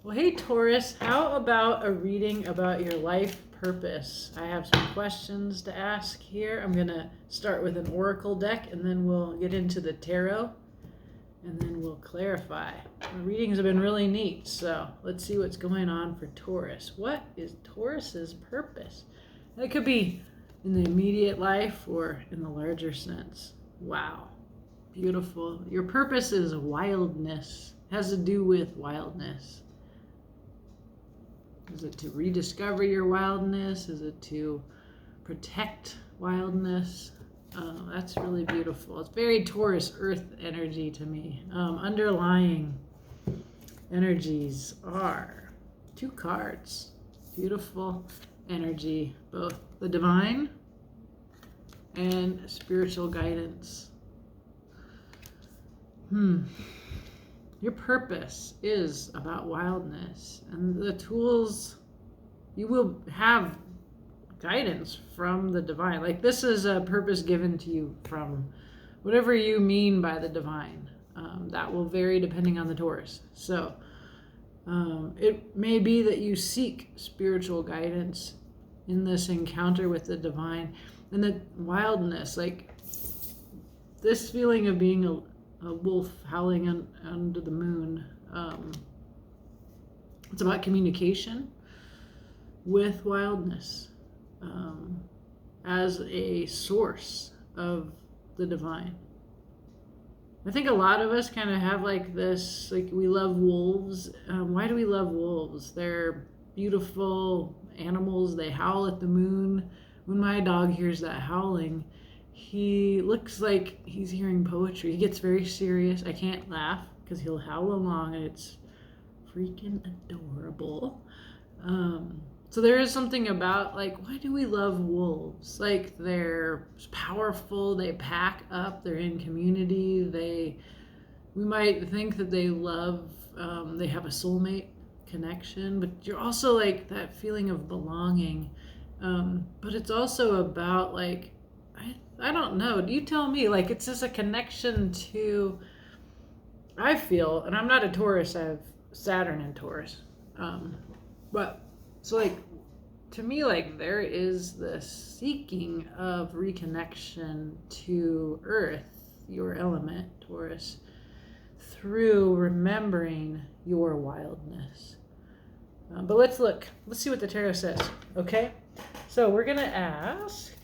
Well, hey Taurus, how about a reading about your life purpose? I have some questions to ask here. I'm going to start with an oracle deck and then we'll get into the tarot and then we'll clarify. The readings have been really neat, so let's see what's going on for Taurus. What is Taurus's purpose? And it could be in the immediate life or in the larger sense. Wow, beautiful. Your purpose is wildness. It has to do with wildness. Is it to rediscover your wildness? Is it to protect wildness? That's really beautiful. It's very Taurus earth energy to me. Underlying energies are 2 cards. Beautiful energy, both the divine and spiritual guidance. Your purpose is about wildness, and the tools, you will have guidance from the divine. Like, this is a purpose given to you from whatever you mean by the divine. That will vary depending on the Taurus. So it may be that you seek spiritual guidance in this encounter with the divine, and the wildness, like this feeling of being a wolf howling under the moon. It's about communication with wildness as a source of the divine. I think a lot of us kind of have like this, like we love wolves. Why do we love wolves? They're beautiful animals. They howl at the moon. When my dog hears that howling, he looks like he's hearing poetry. He gets very serious. I can't laugh because he'll howl along, and it's freaking adorable. So there is something about, like, why do we love wolves? Like, they're powerful, they pack up, they're in community, we might think that they love, they have a soulmate connection, but you're also like that feeling of belonging. But it's also about, like, I don't know. You tell me. Like, it's just a connection to, I feel, and I'm not a Taurus. I have Saturn in Taurus. But, so, like, to me, like, there is this seeking of reconnection to Earth, your element, Taurus, through remembering your wildness. But let's look. Let's see what the tarot says. Okay? So we're going to ask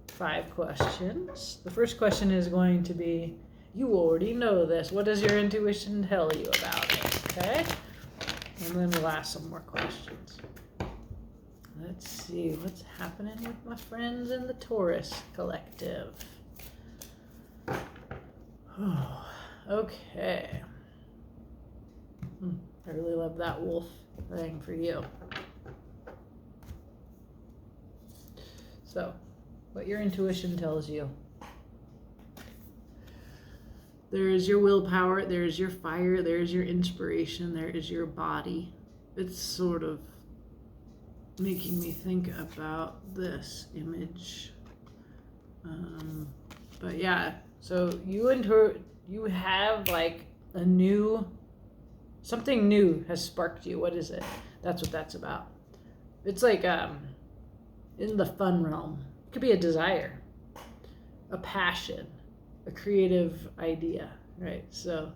5 questions. The first question is going to be, you already know this. What does your intuition tell you about it? Okay? And then we'll ask some more questions. Let's see what's happening with my friends in the Taurus collective. Oh, okay. I really love that wolf thing for you. So, what your intuition tells you. There is your willpower, there is your fire, there is your inspiration, there is your body. It's sort of making me think about this image. But yeah, so you have like something new has sparked you. What is it? That's what that's about. It's like in the fun realm. It could be a desire, a passion, a creative idea, right? So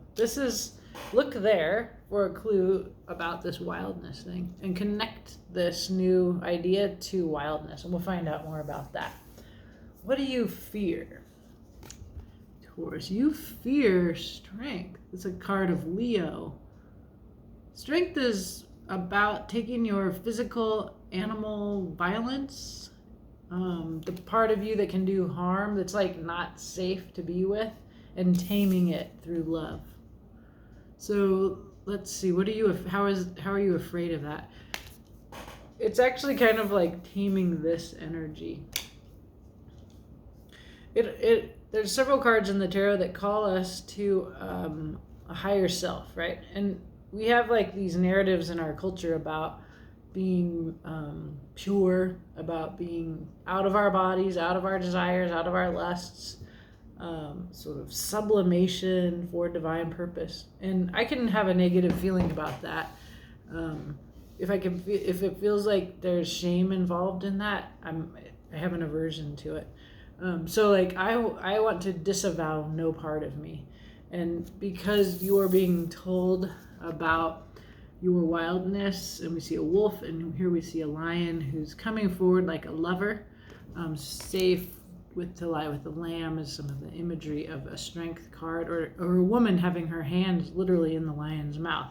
look there for a clue about this wildness thing and connect this new idea to wildness, and we'll find out more about that. What do you fear? Taurus, you fear strength. It's a card of Leo. Strength is about taking your physical animal violence, the part of you that can do harm, that's like not safe to be with, and taming it through love. So let's see, how are you afraid of that? It's actually kind of like taming this energy. There's several cards in the tarot that call us to a higher self, right? And we have like these narratives in our culture about being pure, about being out of our bodies, out of our desires, out of our lusts. sort of sublimation for divine purpose. And I can have a negative feeling about that. If it feels like there's shame involved in that, I have an aversion to it. So like I want to disavow no part of me. And because you are being told about your wildness, and we see a wolf, and here we see a lion who's coming forward like a lover, safe to lie with the lamb is some of the imagery of a strength card, or a woman having her hands literally in the lion's mouth.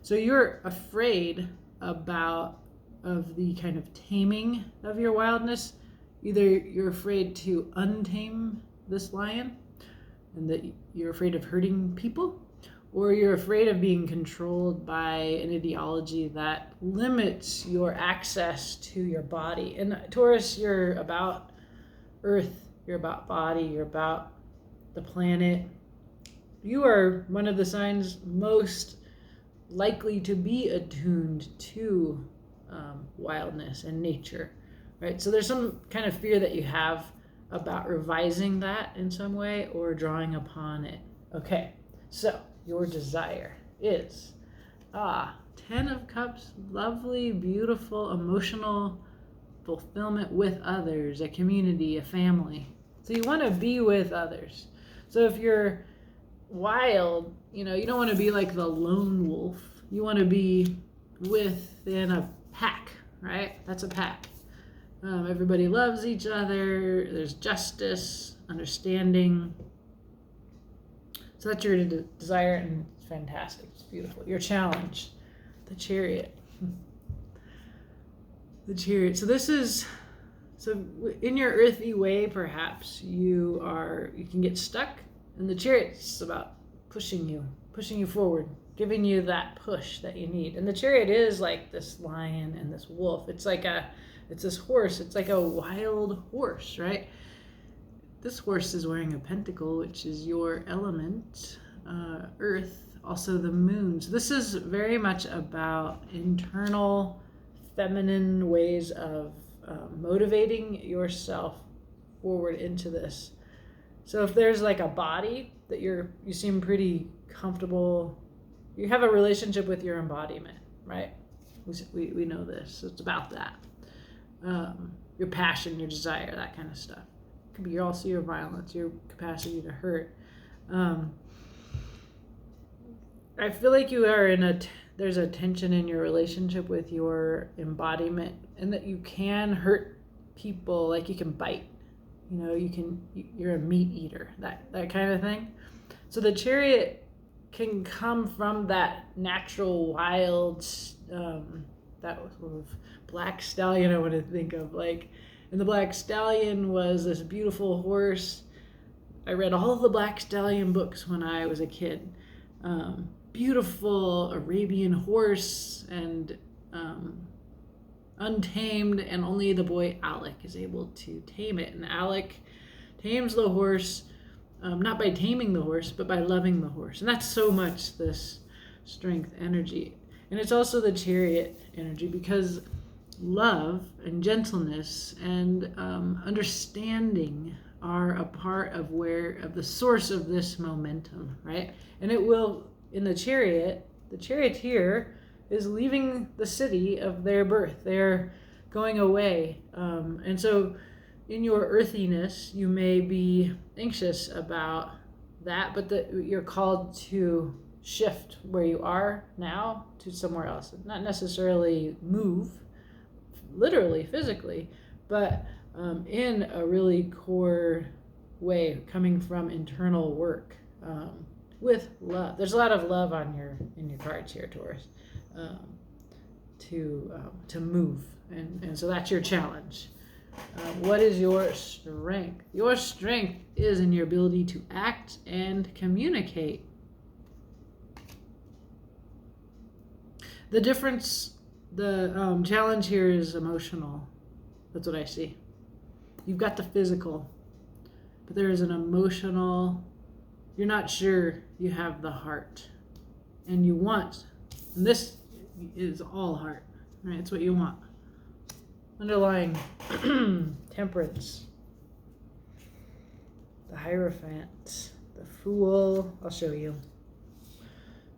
So you're afraid of the kind of taming of your wildness. Either you're afraid to untame this lion, and that you're afraid of hurting people, or you're afraid of being controlled by an ideology that limits your access to your body. And Taurus, you're about Earth, you're about body, you're about the planet. You are one of the signs most likely to be attuned to wildness and nature, right? So there's some kind of fear that you have about revising that in some way or drawing upon it. Okay, so your desire is 10 of Cups, lovely, beautiful, emotional fulfillment with others, a community, a family. So you want to be with others. So if you're wild, you don't want to be like the lone wolf. You want to be within a pack, right? That's a pack. Everybody loves each other. There's justice, understanding. So that's your desire, and it's fantastic. It's beautiful. Your challenge, the Chariot. The Chariot. So in your earthy way, perhaps you can get stuck, and the Chariot's about pushing you forward, giving you that push that you need. And the Chariot is like this lion and this wolf. It's this horse. It's like a wild horse, right? This horse is wearing a pentacle, which is your element, Earth, also the moon. So this is very much about internal feminine ways of motivating yourself forward into this. So if there's like a body that you seem pretty comfortable, you have a relationship with your embodiment, right? We know this. So it's about that. Your passion, your desire, that kind of stuff. It could be also your violence, your capacity to hurt. I feel like you are there's a tension in your relationship with your embodiment, and that you can hurt people, like you can bite, you're a meat eater, that kind of thing. So the Chariot can come from that natural wild, that sort of black stallion I want to think of, and the black stallion was this beautiful horse. I read all the black stallion books when I was a kid. Beautiful Arabian horse, and untamed, and only the boy Alec is able to tame it. And Alec tames the horse, not by taming the horse, but by loving the horse. And that's so much this strength energy. And it's also the Chariot energy, because love and gentleness and understanding are a part of the source of this momentum, right? And it will, in the charioteer is leaving the city of their birth. They're going away. And so in your earthiness, you may be anxious about that, but you're called to shift where you are now to somewhere else. Not necessarily move, literally, physically, but in a really core way, coming from internal work, with love. There's a lot of love in your cards here, Taurus, to move, and so that's your challenge. What is your strength? Your strength is in your ability to act and communicate. The challenge here is emotional. That's what I see. You've got the physical, but there is an emotional, you're not sure you have the heart. And you want, and this is all heart, right? It's what you want. Underlying temperance. the Hierophant, the Fool. I'll show you.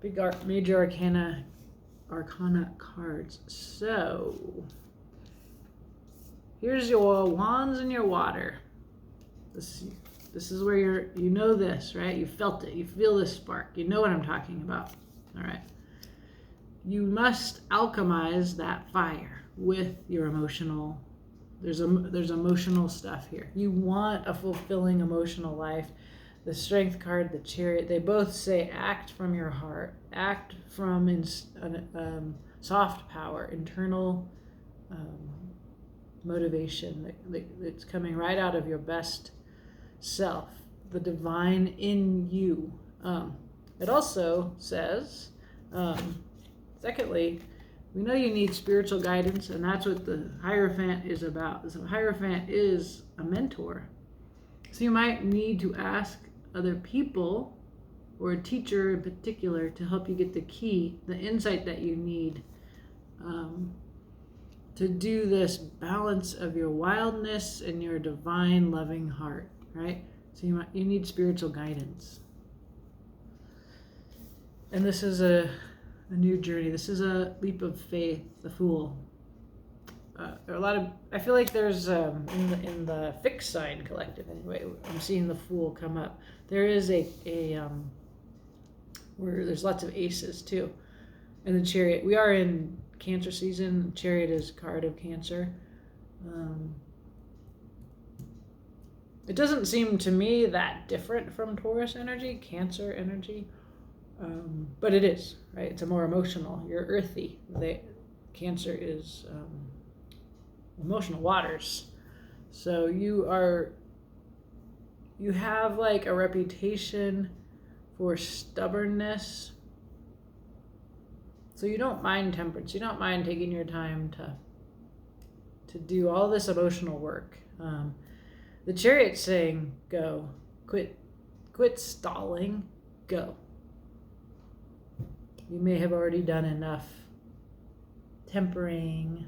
Big major arcana cards. So here's your wands and your water. This is where you know this, right? You felt it. You feel this spark. You know what I'm talking about. All right. You must alchemize that fire with your emotional. There's emotional stuff here. You want a fulfilling emotional life. The Strength card, the Chariot, they both say act from your heart, act from soft power, internal motivation that's coming right out of your best self, the divine in you. It also says, secondly, we know you need spiritual guidance, and that's what the Hierophant is about. So Hierophant is a mentor. So you might need to ask other people or a teacher in particular to help you get the key, the insight that you need to do this balance of your wildness and your divine loving heart, right? So you need spiritual guidance. And this is a new journey. This is a leap of faith, the Fool. There are a lot of, I feel like there's in the fixed sign collective anyway, I'm seeing the Fool come up. There is a where there's lots of aces too. And the Chariot, we are in Cancer season. Chariot is card of Cancer. It doesn't seem to me that different from Taurus energy, Cancer energy, but it is, right? It's a more emotional. You're earthy. Cancer is emotional waters. So you have like a reputation for stubbornness. So you don't mind temperance. You don't mind taking your time to do all this emotional work. The Chariot's saying, go. Quit stalling. Go. You may have already done enough tempering,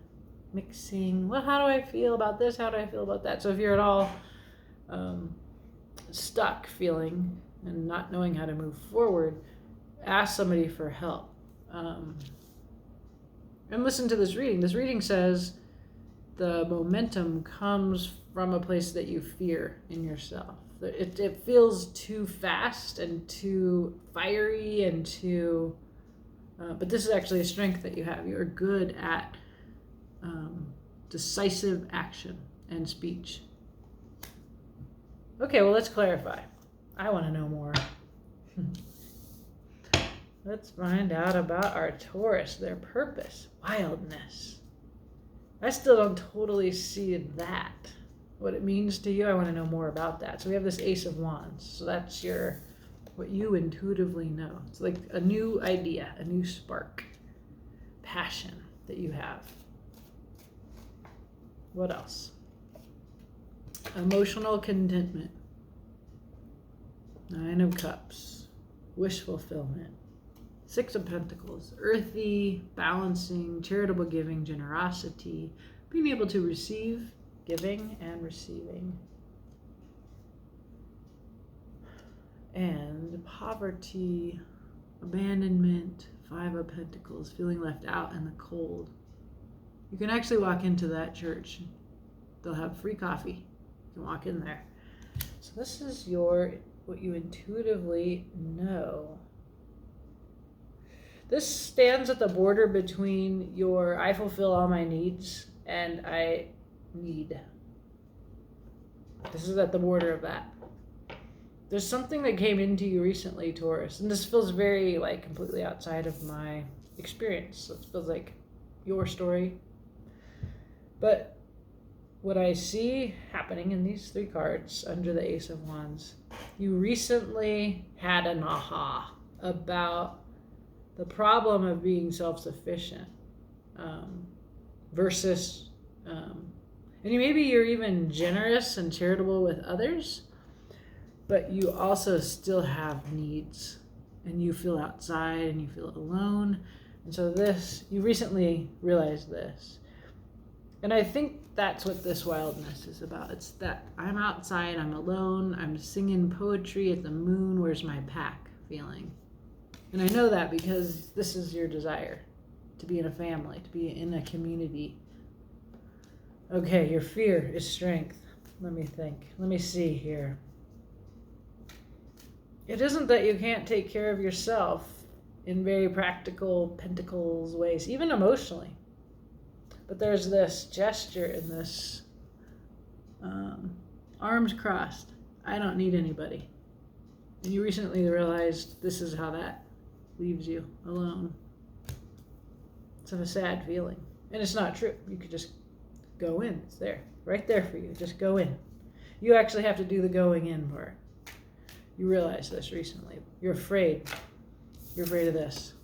mixing. Well, how do I feel about this? How do I feel about that? So if you're at all stuck feeling and not knowing how to move forward, ask somebody for help. And listen to this reading. This reading says the momentum comes from a place that you fear in yourself. It feels too fast and too fiery and too... but this is actually a strength that you have. You are good at decisive action and speech. Okay, well, let's clarify. I want to know more. Let's find out about our Taurus, their purpose, wildness. I still don't totally see that, what it means to you. I want to know more about that. So we have this Ace of Wands. So that's what you intuitively know. It's like a new idea, a new spark, passion that you have. What else? Emotional contentment. 9 of Cups. Wish fulfillment. 6 of Pentacles. Earthy, balancing, charitable giving, generosity, being able to receive, giving and receiving. And poverty, abandonment, 5 of Pentacles, feeling left out in the cold. You can actually walk into that church. They'll have free coffee. You can walk in there. So this is what you intuitively know. This stands at the border between your I fulfill all my needs and I need. This is at the border of that. There's something that came into you recently, Taurus, and this feels very like completely outside of my experience. So it feels like your story. But what I see happening in these 3 cards under the Ace of Wands, you recently had an aha about the problem of being self-sufficient versus, and maybe you're even generous and charitable with others, but you also still have needs and you feel outside and you feel alone. And so you recently realized this. And I think that's what this wildness is about. It's that I'm outside, I'm alone, I'm singing poetry at the moon, where's my pack feeling. And I know that because this is your desire, to be in a family, to be in a community. Okay, your fear is strength. Let me think. Let me see here. It isn't that you can't take care of yourself in very practical pentacles ways, even emotionally. But there's this gesture in this arms crossed. I don't need anybody. And you recently realized this is how that leaves you alone. It's a sad feeling. And it's not true. You could just go in. It's there. Right there for you. Just go in. You actually have to do the going in part. You realized this recently. You're afraid. You're afraid of this.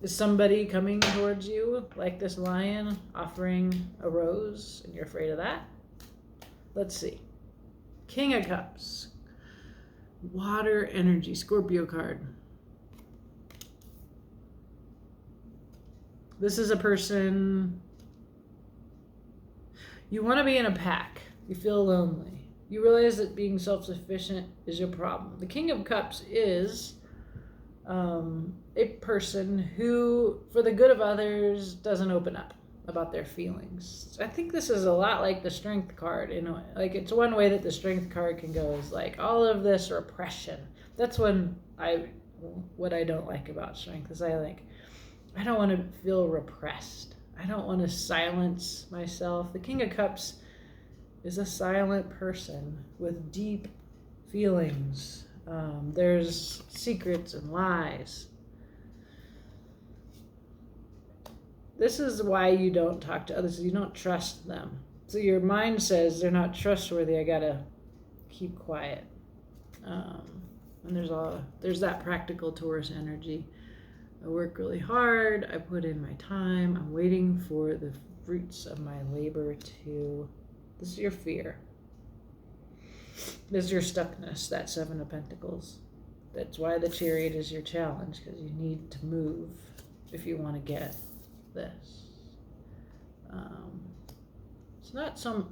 Is somebody coming towards you like this lion offering a rose and you're afraid of that? Let's see. King of Cups. Water energy. Scorpio card. This is a person. You want to be in a pack. You feel lonely. You realize that being self-sufficient is your problem. The King of Cups is a person who, for the good of others, doesn't open up about their feelings. I think this is a lot like the Strength card. You know, like it's one way that the Strength card can go is like all of this repression. That's what I don't like about Strength is I don't want to feel repressed. I don't want to silence myself. The King of Cups is a silent person with deep feelings. There's secrets and lies. This is why you don't talk to others. You don't trust them. So your mind says they're not trustworthy. I gotta keep quiet. And there's that practical Taurus energy. I work really hard. I put in my time. I'm waiting for the fruits of my labor to. This is your fear. This is your stuckness, that Seven of Pentacles. That's why the Chariot is your challenge, because you need to move if you want to get this.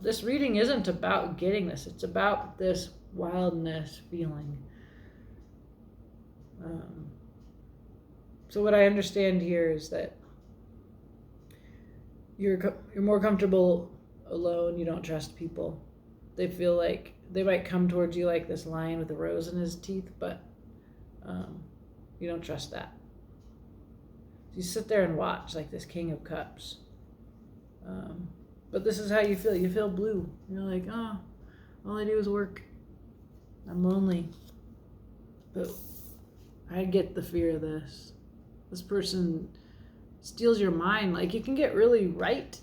This reading isn't about getting this. It's about this wildness feeling. So what I understand here is that you're more comfortable alone. You don't trust people. They feel like they might come towards you like this lion with a rose in his teeth, but you don't trust that. You sit there and watch like this King of Cups. But this is how you feel. You feel blue. You're like, oh, all I do is work. I'm lonely. But I get the fear of this. This person steals your mind. Like, you can get really right,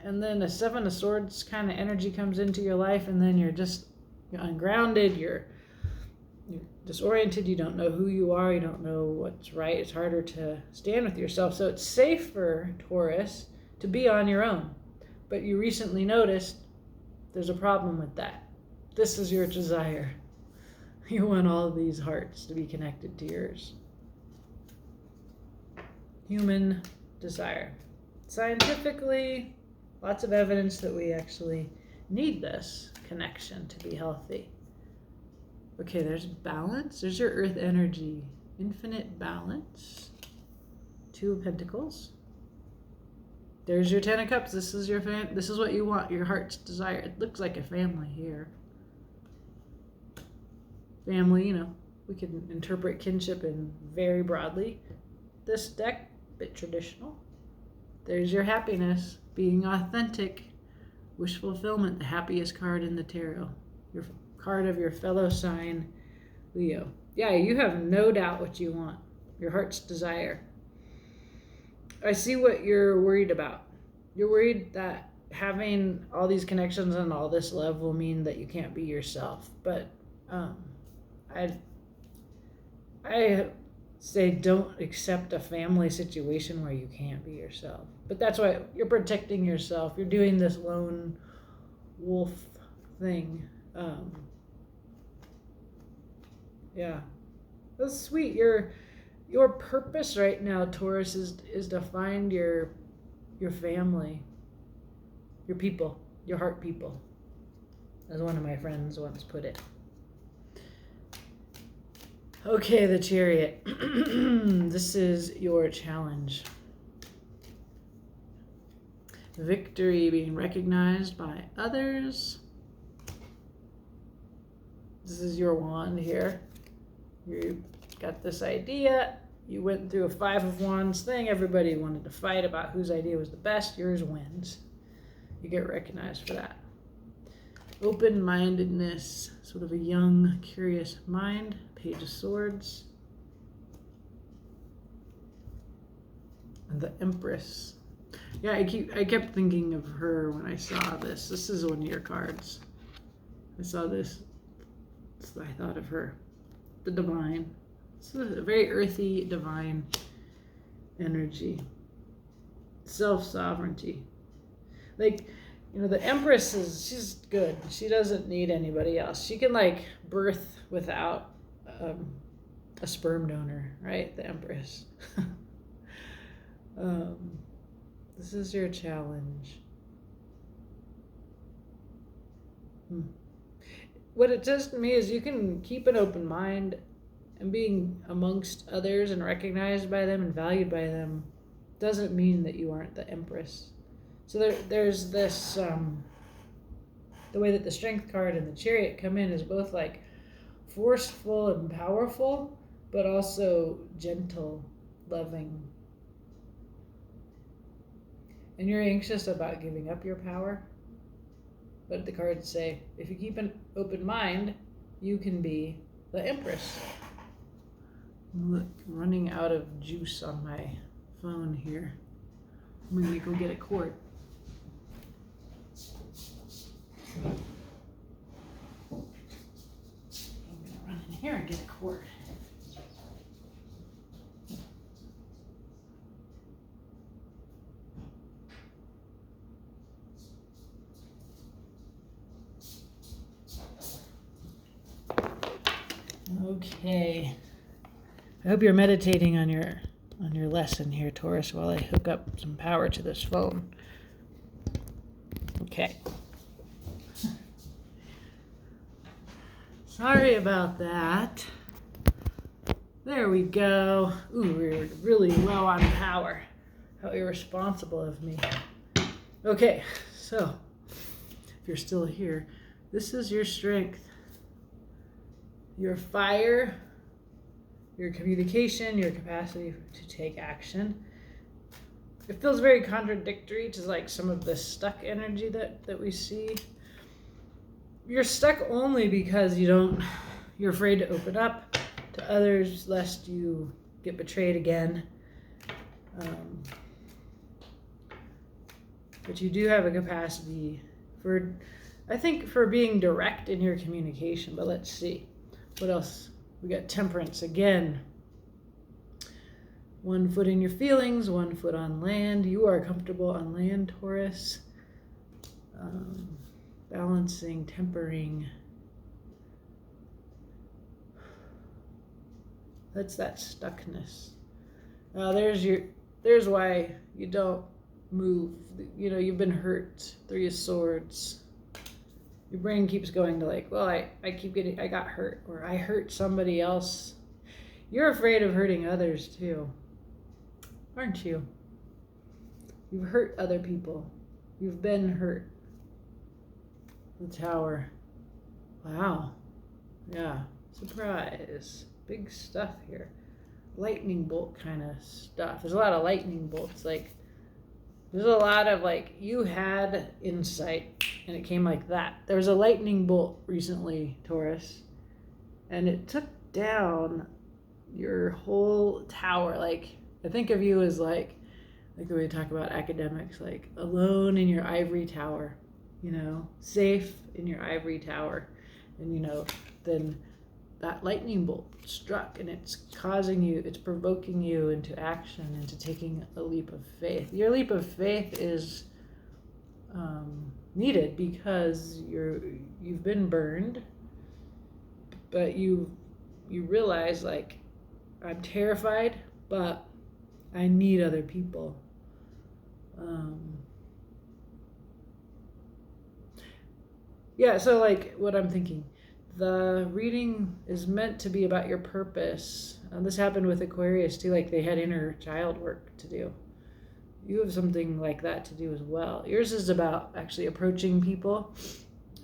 and then a Seven of Swords kind of energy comes into your life, and then you're ungrounded, you're disoriented, you don't know who you are, you don't know what's right. It's harder to stand with yourself. So it's safer, Taurus, to be on your own. But you recently noticed there's a problem with that. This is your desire. You want all of these hearts to be connected to yours. Human desire. Scientifically, lots of evidence that we actually need this connection to be healthy. Okay, there's balance. There's your earth energy. Infinite balance. Two of Pentacles. There's your Ten of Cups. This is this is what you want, your heart's desire. It looks like a family here. Family, we can interpret kinship in very broadly. This deck, a bit traditional. There's your happiness, being authentic, wish fulfillment, the happiest card in the tarot. Your card of your fellow sign, Leo. Yeah, you have no doubt what you want, your heart's desire. I see what you're worried about. You're worried that having all these connections and all this love will mean that you can't be yourself. But I say don't accept a family situation where you can't be yourself. But that's why you're protecting yourself. You're doing this lone wolf thing. Yeah, that's sweet. Your purpose right now, Taurus, is to find your family, your people, your heart people, as one of my friends once put it. Okay, the Chariot. This is your challenge. Victory being recognized by others. This is your wand here. You got this idea. You went through a 5 of Wands thing. Everybody wanted to fight about whose idea was the best. Yours wins. You get recognized for that. Open-mindedness, sort of a young, curious mind. Page of Swords. And the Empress. Yeah, I kept thinking of her when I saw this. This is one of your cards. I saw this. So I thought of her. The Divine. This is a very earthy, divine energy. Self-sovereignty. Like, the Empress she's good. She doesn't need anybody else. She can, birth without a sperm donor, right? The Empress. This is your challenge. What it says to me is you can keep an open mind, and being amongst others and recognized by them and valued by them doesn't mean that you aren't the Empress. So there's this, the way that the Strength card and the Chariot come in is both forceful and powerful, but also gentle, loving. And you're anxious about giving up your power. But the cards say, if you keep an open mind, you can be the Empress. Look, running out of juice on my phone here. I'm going to go get a cord. I'm going to run in here and get a cord. Okay. I hope you're meditating on your lesson here, Taurus, while I hook up some power to this phone. Okay. Sorry about that. There we go. Ooh, we're really low on power. How irresponsible of me. Okay, so if you're still here, this is your strength. Your fire, your communication, your capacity to take action. It feels very contradictory to some of the stuck energy that we see. You're stuck only because you're afraid to open up to others lest you get betrayed again. But you do have a capacity for being direct in your communication. But let's see. What else? We got Temperance again. 1 foot in your feelings, 1 foot on land. You are comfortable on land, Taurus. Balancing, tempering. That's that stuckness. There's why you don't move. You've been hurt. 3 of Swords. Your brain keeps going to I got hurt, or I hurt somebody else. You're afraid of hurting others too, aren't you? You've hurt other people. You've been hurt. The Tower. Wow. Yeah. Surprise. Big stuff here. Lightning bolt kind of stuff. There's a lot of lightning bolts. There's a lot of you had insight and it came like that. There was a lightning bolt recently, Taurus, and it took down your whole tower. I think of you as like the way we talk about academics, alone in your ivory tower, safe in your ivory tower. And, then that lightning bolt struck and it's provoking you into action, into taking a leap of faith. Your leap of faith is needed because you've been burned, but you realize I'm terrified, but I need other people. Yeah, so like what I'm thinking, the reading is meant to be about your purpose. This happened with Aquarius too, like they had inner child work to do. You have something like that to do as well. Yours is about actually approaching people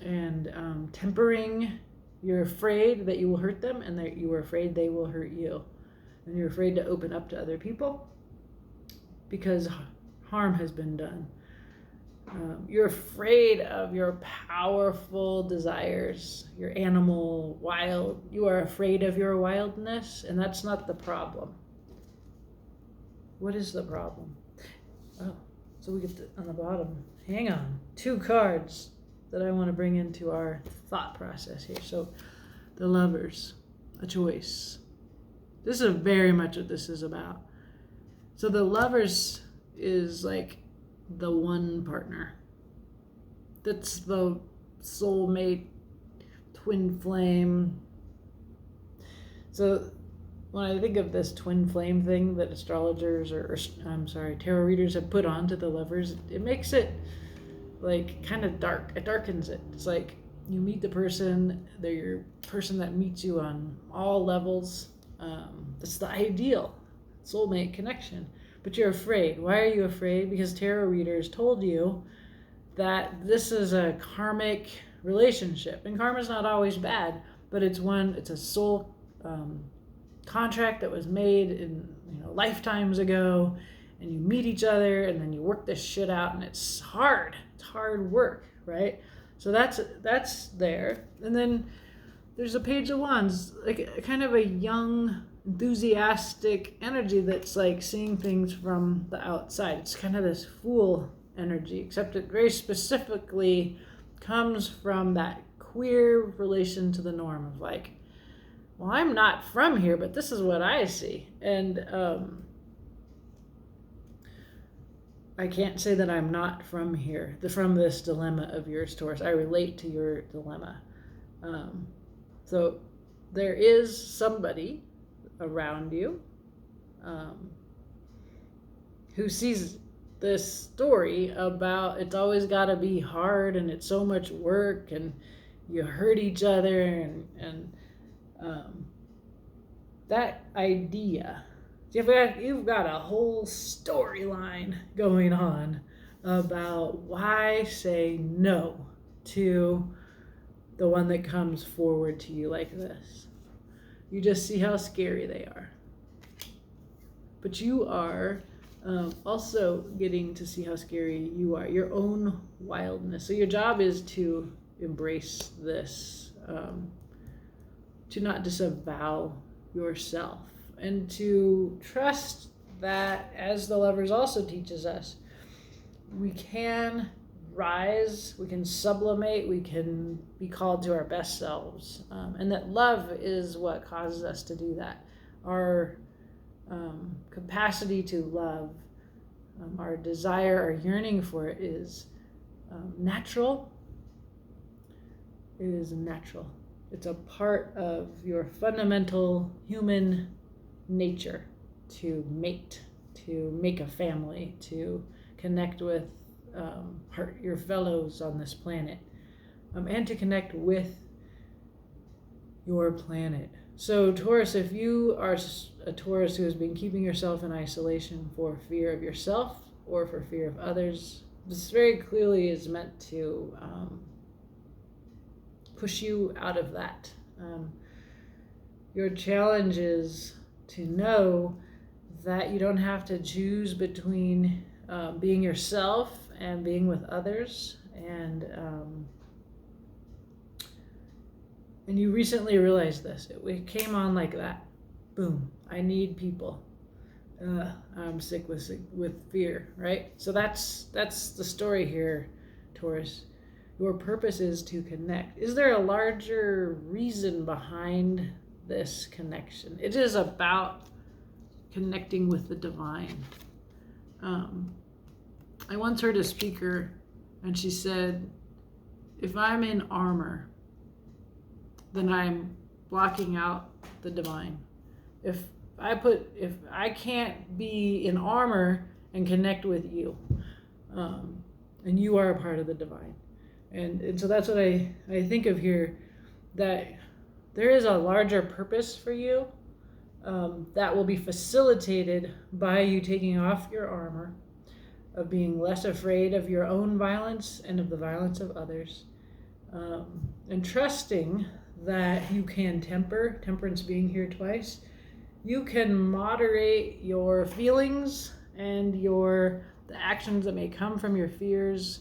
and tempering. You're afraid that you will hurt them, and that you are afraid they will hurt you. And you're afraid to open up to other people because harm has been done. You're afraid of your powerful desires, your animal, wild. You are afraid of your wildness, and that's not the problem. What is the problem? Oh, so we get on the bottom. Hang on. 2 cards that I want to bring into our thought process here. So, the Lovers, a choice. This is very much what this is about. So, the Lovers is like the one partner. That's the soulmate, twin flame. So when I think of this twin flame thing that astrologers tarot readers have put onto the Lovers, it makes it like kind of dark. It darkens it. It's like you meet the person, they're your person that meets you on all levels. That's the ideal soulmate connection. But you're afraid. Why are you afraid? Because tarot readers told you that this is a karmic relationship. And karma's not always bad, but it's a soul contract that was made in lifetimes ago, and you meet each other and then you work this shit out, and it's hard. It's hard work, right? So that's there. And then there's a Page of Wands, like a kind of a young, enthusiastic energy that's like seeing things from the outside. It's kind of this Fool energy, except it very specifically comes from that queer relation to the norm of like, well, I'm not from here, but this is what I see. And I can't say that I'm not from here, from this dilemma of yours, Taurus. I relate to your dilemma. So there is somebody around you who sees this story about it's always got to be hard and it's so much work and you hurt each other and that idea. You've got a whole storyline going on about why say no to the one that comes forward to you like this. You just see how scary they are. But you are also getting to see how scary you are, your own wildness. So your job is to embrace this, to not disavow yourself, and to trust that, as the Lovers also teaches us, we can rise, we can sublimate, we can be called to our best selves, and that love is what causes us to do that. Our capacity to love, our desire, our yearning for it is natural. It is natural. It's a part of your fundamental human nature to mate, to make a family, to connect with your fellows on this planet, and to connect with your planet. So Taurus, if you are a Taurus who has been keeping yourself in isolation for fear of yourself or for fear of others, this very clearly is meant to push you out of that. Your challenge is to know that you don't have to choose between being yourself and being with others, and you recently realized this. It came on like that. Boom. I need people. I'm sick with fear, right? So that's the story here, Taurus. Your purpose is to connect. Is there a larger reason behind this connection? It is about connecting with the divine. I once heard a speaker, and she said, if I'm in armor, then I'm blocking out the divine. If if I can't be in armor and connect with you, and you are a part of the divine, and so that's what I think of here, that there is a larger purpose for you, that will be facilitated by you taking off your armor, of being less afraid of your own violence and of the violence of others, and trusting that you can temperance being here twice, you can moderate your feelings and the actions that may come from your fears,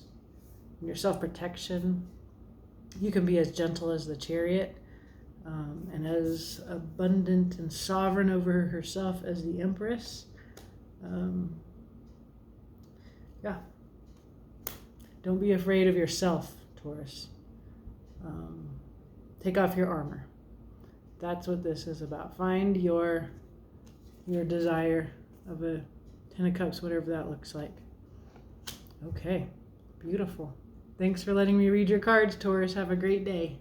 your self-protection. You can be as gentle as the chariot, and as abundant and sovereign over herself as the empress. Yeah. Don't be afraid of yourself, Taurus. Take off your armor. That's what this is about. Find your desire of a 10 of Cups, whatever that looks like. Okay, beautiful. Thanks for letting me read your cards, Taurus. Have a great day.